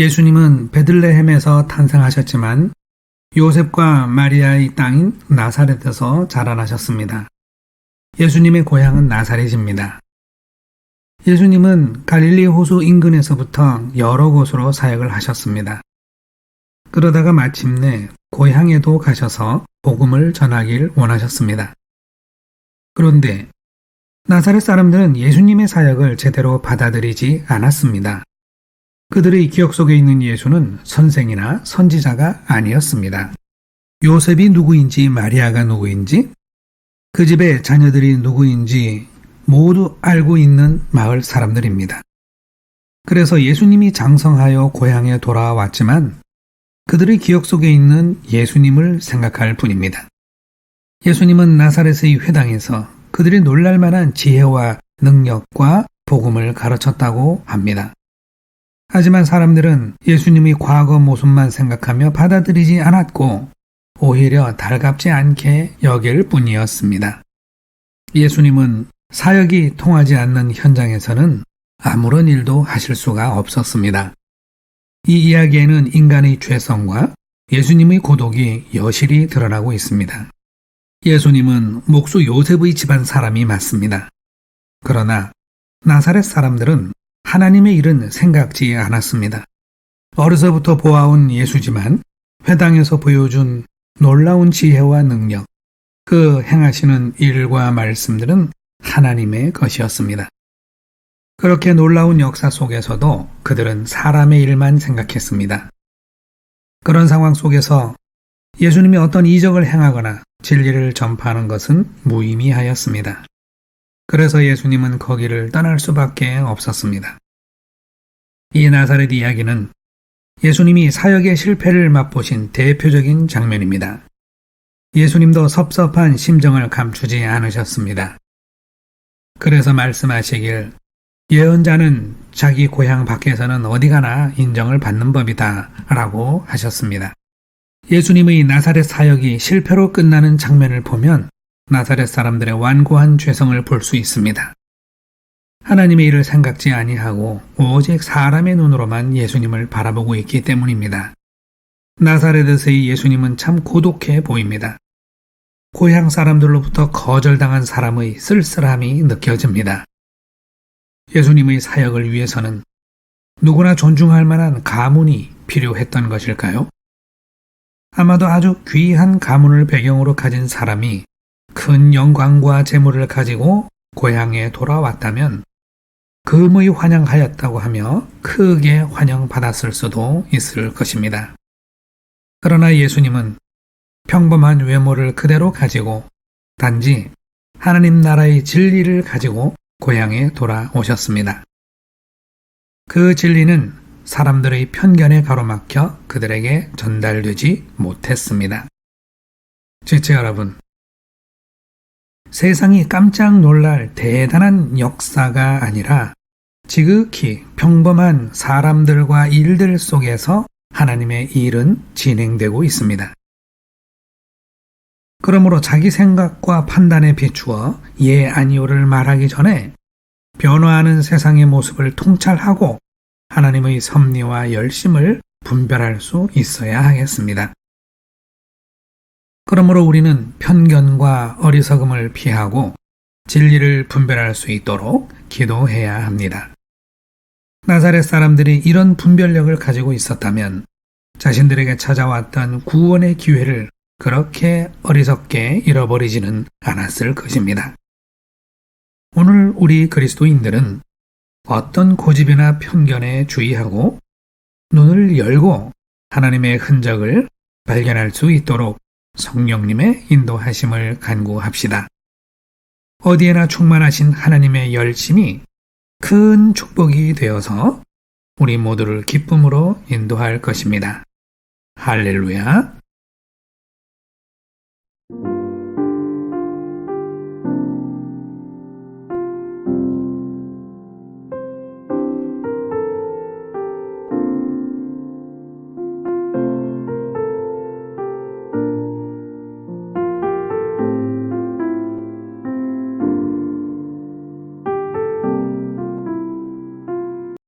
예수님은 베들레헴에서 탄생하셨지만 요셉과 마리아의 땅인 나사렛에서 자라나셨습니다. 예수님의 고향은 나사렛입니다. 예수님은 갈릴리 호수 인근에서부터 여러 곳으로 사역을 하셨습니다. 그러다가 마침내 고향에도 가셔서 복음을 전하길 원하셨습니다. 그런데 나사렛 사람들은 예수님의 사역을 제대로 받아들이지 않았습니다. 그들의 기억 속에 있는 예수는 선생이나 선지자가 아니었습니다. 요셉이 누구인지 마리아가 누구인지 그 집의 자녀들이 누구인지 모두 알고 있는 마을 사람들입니다. 그래서 예수님이 장성하여 고향에 돌아왔지만 그들의 기억 속에 있는 예수님을 생각할 뿐입니다. 예수님은 나사렛의 회당에서 그들이 놀랄 만한 지혜와 능력과 복음을 가르쳤다고 합니다. 하지만 사람들은 예수님의 과거 모습만 생각하며 받아들이지 않았고 오히려 달갑지 않게 여길 뿐이었습니다. 예수님은 사역이 통하지 않는 현장에서는 아무런 일도 하실 수가 없었습니다. 이 이야기에는 인간의 죄성과 예수님의 고독이 여실히 드러나고 있습니다. 예수님은 목수 요셉의 집안 사람이 맞습니다. 그러나 나사렛 사람들은 하나님의 일은 생각지 않았습니다. 어려서부터 보아온 예수지만 회당에서 보여준 놀라운 지혜와 능력, 그 행하시는 일과 말씀들은 하나님의 것이었습니다. 그렇게 놀라운 역사 속에서도 그들은 사람의 일만 생각했습니다. 그런 상황 속에서 예수님이 어떤 이적을 행하거나 진리를 전파하는 것은 무의미하였습니다. 그래서 예수님은 거기를 떠날 수밖에 없었습니다. 이 나사렛 이야기는 예수님이 사역의 실패를 맛보신 대표적인 장면입니다. 예수님도 섭섭한 심정을 감추지 않으셨습니다. 그래서 말씀하시길 예언자는 자기 고향 밖에서는 어디 가나 인정을 받는 법이다 라고 하셨습니다. 예수님의 나사렛 사역이 실패로 끝나는 장면을 보면 나사렛 사람들의 완고한 죄성을 볼 수 있습니다. 하나님의 일을 생각지 아니하고 오직 사람의 눈으로만 예수님을 바라보고 있기 때문입니다. 나사렛에서의 예수님은 참 고독해 보입니다. 고향 사람들로부터 거절당한 사람의 쓸쓸함이 느껴집니다. 예수님의 사역을 위해서는 누구나 존중할 만한 가문이 필요했던 것일까요? 아마도 아주 귀한 가문을 배경으로 가진 사람이 큰 영광과 재물을 가지고 고향에 돌아왔다면 금의 환영하였다고 하며 크게 환영받았을 수도 있을 것입니다. 그러나 예수님은 평범한 외모를 그대로 가지고 단지 하나님 나라의 진리를 가지고 고향에 돌아오셨습니다. 그 진리는 사람들의 편견에 가로막혀 그들에게 전달되지 못했습니다. 지체 여러분, 세상이 깜짝 놀랄 대단한 역사가 아니라 지극히 평범한 사람들과 일들 속에서 하나님의 일은 진행되고 있습니다. 그러므로 자기 생각과 판단에 비추어 예 아니오를 말하기 전에 변화하는 세상의 모습을 통찰하고 하나님의 섭리와 열심을 분별할 수 있어야 하겠습니다. 그러므로 우리는 편견과 어리석음을 피하고 진리를 분별할 수 있도록 기도해야 합니다. 나사렛 사람들이 이런 분별력을 가지고 있었다면 자신들에게 찾아왔던 구원의 기회를 그렇게 어리석게 잃어버리지는 않았을 것입니다. 오늘 우리 그리스도인들은 어떤 고집이나 편견에 주의하고 눈을 열고 하나님의 흔적을 발견할 수 있도록 성령님의 인도하심을 간구합시다. 어디에나 충만하신 하나님의 열심이 큰 축복이 되어서 우리 모두를 기쁨으로 인도할 것입니다. 할렐루야.